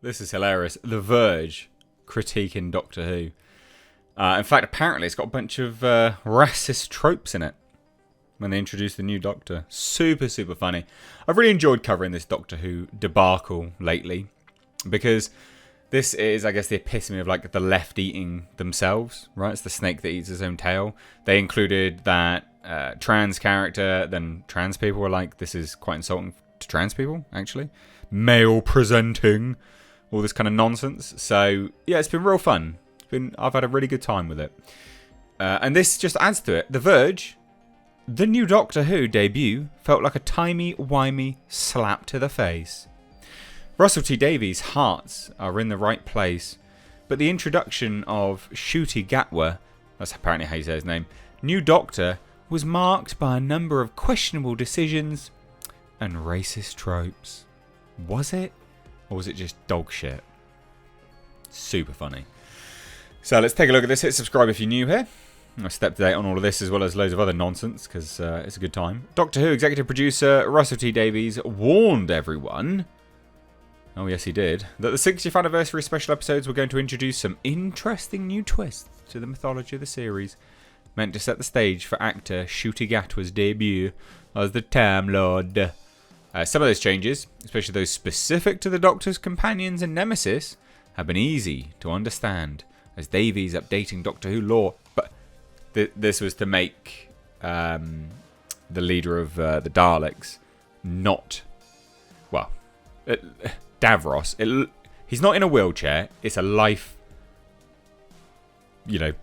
This is hilarious. The Verge critiquing Doctor Who. In fact, apparently it's got a bunch of racist tropes in it when they introduced the new Doctor. Super, super funny. I've really enjoyed covering this Doctor Who debacle lately because this is, I guess, the epitome of like the left eating themselves, right? It's the snake that eats its own tail. They included that trans character, then trans people were like, this is quite insulting to trans people, actually. Male presenting, all this kind of nonsense. So, yeah, it's been real fun. I've had a really good time with it. And this just adds to it. The Verge, the new Doctor Who debut, felt like a timey-wimey slap to the face. Russell T Davies' hearts are in the right place, but the introduction of Ncuti Gatwa, that's apparently how you say his name, new Doctor, was marked by a number of questionable decisions and racist tropes. Was it? Or was it just dog shit? Super funny. So let's take a look at this. Hit subscribe if you're new here. I'll stay up to date on all of this as well as loads of other nonsense because it's a good time. Doctor Who executive producer Russell T Davies warned everyone, oh yes he did, that the 60th anniversary special episodes were going to introduce some interesting new twists to the mythology of the series, meant to set the stage for actor Ncuti Gatwa's debut as the Time Lord. Some of those changes, especially those specific to the Doctor's companions and nemesis, have been easy to understand, as Davies updating Doctor Who lore. But this was to make the leader of the Daleks not, well, Davros. He's not in a wheelchair. It's a life, like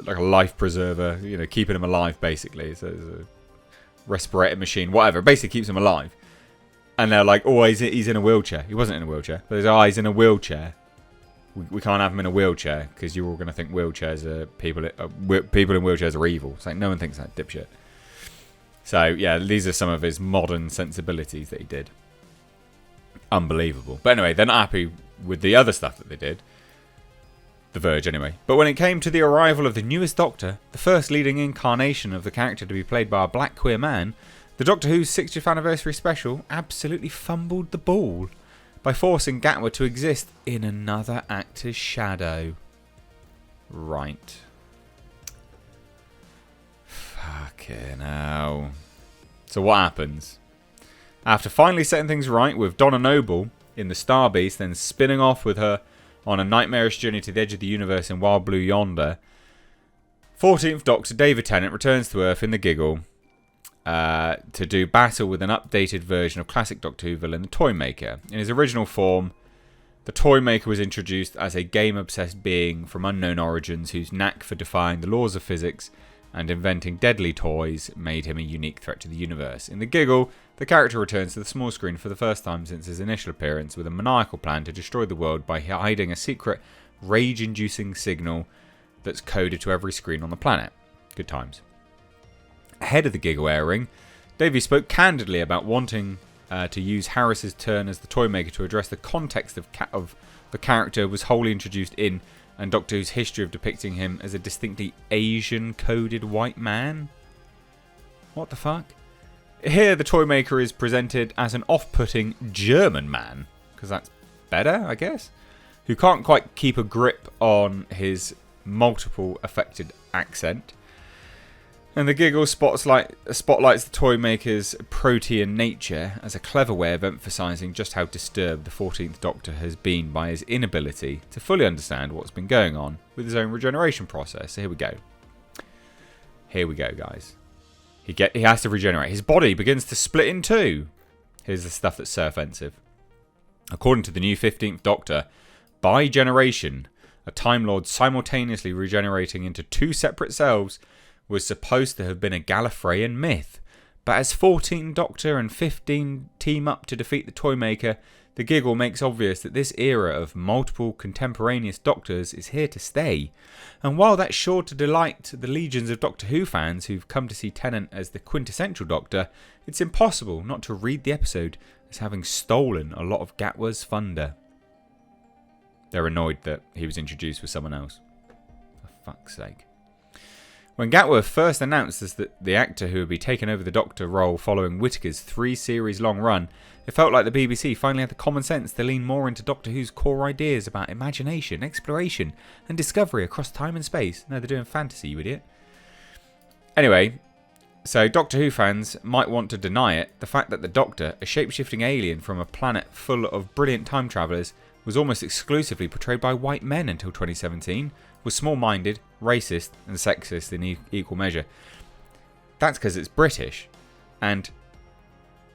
a life preserver, keeping him alive, basically. It's a respirator machine, whatever. Basically keeps him alive. And they're like, oh, he's in a wheelchair. He wasn't in a wheelchair. But he's in a wheelchair. We can't have him in a wheelchair because you're all going to think wheelchairs are people in wheelchairs are evil. It's like no one thinks that, dipshit. So yeah, these are some of his modern sensibilities that he did. Unbelievable. But anyway, they're not happy with the other stuff that they did. The Verge, anyway. But when it came to the arrival of the newest Doctor, the first leading incarnation of the character to be played by a black queer man, the Doctor Who's 60th anniversary special absolutely fumbled the ball by forcing Gatwa to exist in another actor's shadow. Right. Fucking hell. So what happens? After finally setting things right with Donna Noble in the Star Beast, then spinning off with her on a nightmarish journey to the edge of the universe in Wild Blue Yonder, 14th Doctor David Tennant returns to Earth in the Giggle to do battle with an updated version of classic Doctor Who villain, the Toymaker. In his original form, the Toymaker was introduced as a game-obsessed being from unknown origins whose knack for defying the laws of physics and inventing deadly toys made him a unique threat to the universe. In the Giggle, the character returns to the small screen for the first time since his initial appearance with a maniacal plan to destroy the world by hiding a secret, rage-inducing signal that's coded to every screen on the planet. Good times. Ahead of the Giggle airing, Davies spoke candidly about wanting to use Harris's turn as the Toymaker to address the context of the character was wholly introduced in, and Doctor Who's history of depicting him as a distinctly Asian-coded white man. What the fuck? Here, the Toymaker is presented as an off-putting German man, because that's better, I guess, who can't quite keep a grip on his multiple affected accent. And the Giggle spotlights the Toymaker's protean nature as a clever way of emphasising just how disturbed the 14th Doctor has been by his inability to fully understand what's been going on with his own regeneration process. So here we go. Here we go, guys. He has to regenerate. His body begins to split in two. Here's the stuff that's so offensive. According to the new 15th Doctor, by generation, a Time Lord simultaneously regenerating into two separate selves was supposed to have been a Gallifreyan myth, but as 14 Doctor and 15 team up to defeat the Toymaker, the Giggle makes obvious that this era of multiple contemporaneous Doctors is here to stay. And while that's sure to delight the legions of Doctor Who fans who've come to see Tennant as the quintessential Doctor, it's impossible not to read the episode as having stolen a lot of Gatwa's thunder. They're annoyed that he was introduced with someone else. For fuck's sake. When Gatworth first announced as the actor who would be taking over the Doctor role following Whittaker's 3-series-long run, it felt like the BBC finally had the common sense to lean more into Doctor Who's core ideas about imagination, exploration, and discovery across time and space. No, they're doing fantasy, you idiot. Anyway, so Doctor Who fans might want to deny it. The fact that the Doctor, a shape-shifting alien from a planet full of brilliant time travellers, was almost exclusively portrayed by white men until 2017, was small-minded, racist, and sexist in equal measure. That's because it's British. And,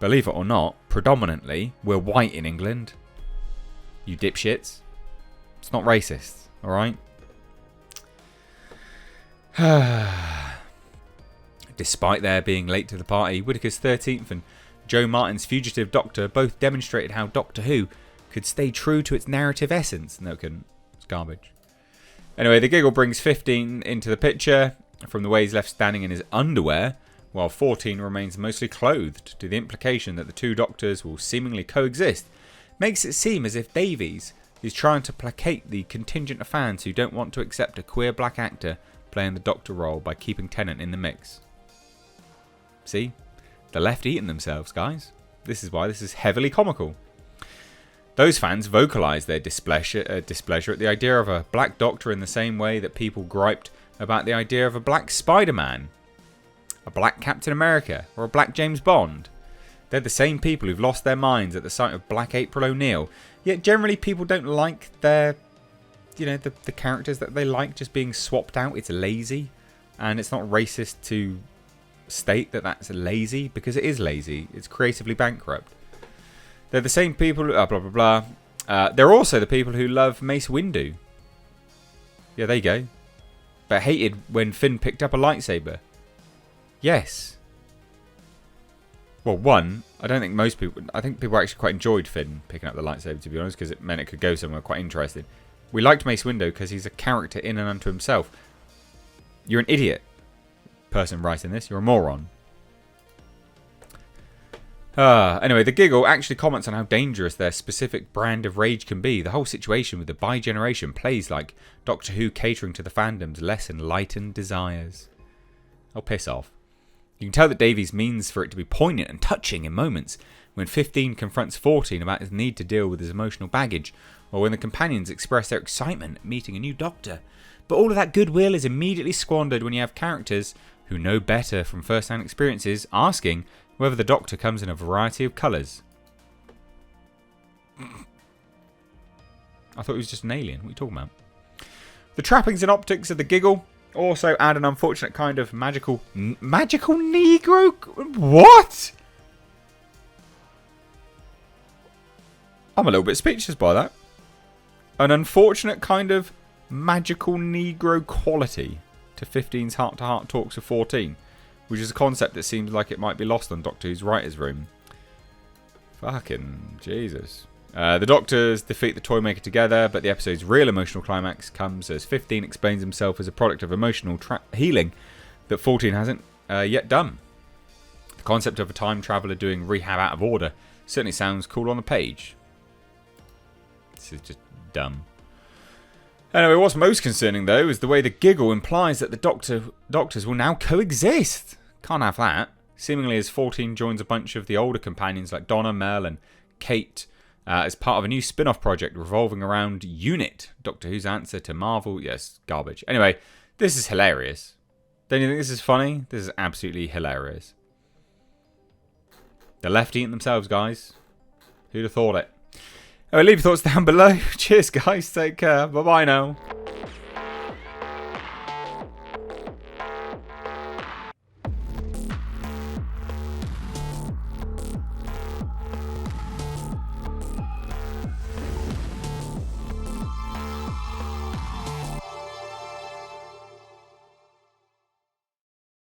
believe it or not, predominantly, we're white in England. You dipshits. It's not racist, alright? Despite their being late to the party, Whittaker's 13th and Joe Martin's Fugitive Doctor both demonstrated how Doctor Who could stay true to its narrative essence. No, it couldn't. It's garbage. Anyway, the giggle brings 15 into the picture from the way he's left standing in his underwear, while 14 remains mostly clothed, to the implication that the two Doctors will seemingly coexist. Makes it seem as if Davies is trying to placate the contingent of fans who don't want to accept a queer black actor playing the Doctor role by keeping Tennant in the mix. See? The left eating themselves, guys. This is why this is heavily comical. Those fans vocalised their displeasure at the idea of a black Doctor in the same way that people griped about the idea of a black Spider-Man, a black Captain America, or a black James Bond. They're the same people who've lost their minds at the sight of black April O'Neil, yet generally people don't like their, the characters that they like just being swapped out. It's lazy, and it's not racist to state that that's lazy, because it is lazy. It's creatively bankrupt. They're the same people, blah, blah, blah. They're also the people who love Mace Windu. Yeah, there you go. But hated when Finn picked up a lightsaber. Yes. Well, one, I don't think most people... I think people actually quite enjoyed Finn picking up the lightsaber, to be honest, because it meant it could go somewhere quite interesting. We liked Mace Windu because he's a character in and unto himself. You're an idiot, person writing this. You're a moron. Anyway, the giggle actually comments on how dangerous their specific brand of rage can be. The whole situation with the bi-generation plays like Doctor Who catering to the fandom's less enlightened desires. Oh, piss off. You can tell that Davies means for it to be poignant and touching in moments when 15 confronts 14 about his need to deal with his emotional baggage, or when the companions express their excitement at meeting a new Doctor. But all of that goodwill is immediately squandered when you have characters who know better from first-hand experiences asking whether the Doctor comes in a variety of colours. I thought he was just an alien. What are you talking about? The trappings and optics of the giggle also add an unfortunate kind of magical Negro... What? I'm a little bit speechless by that. An unfortunate kind of magical Negro quality to 15's heart-to-heart talks of 14. Which is a concept that seems like it might be lost on Doctor Who's writer's room. Fucking Jesus. The Doctors defeat the Toymaker together, but the episode's real emotional climax comes as 15 explains himself as a product of emotional healing that 14 hasn't yet done. The concept of a time traveller doing rehab out of order certainly sounds cool on the page. This is just dumb. Anyway, what's most concerning, though, is the way the giggle implies that the Doctors will now coexist. Can't have that. Seemingly as 14 joins a bunch of the older companions like Donna, Mel and Kate as part of a new spin-off project revolving around UNIT, Doctor Who's answer to Marvel. Yes, garbage. Anyway, this is hilarious. Don't you think this is funny? This is absolutely hilarious. The left eating themselves, guys. Who'd have thought it? Anyway, leave your thoughts down below. Cheers, guys. Take care. Bye-bye now.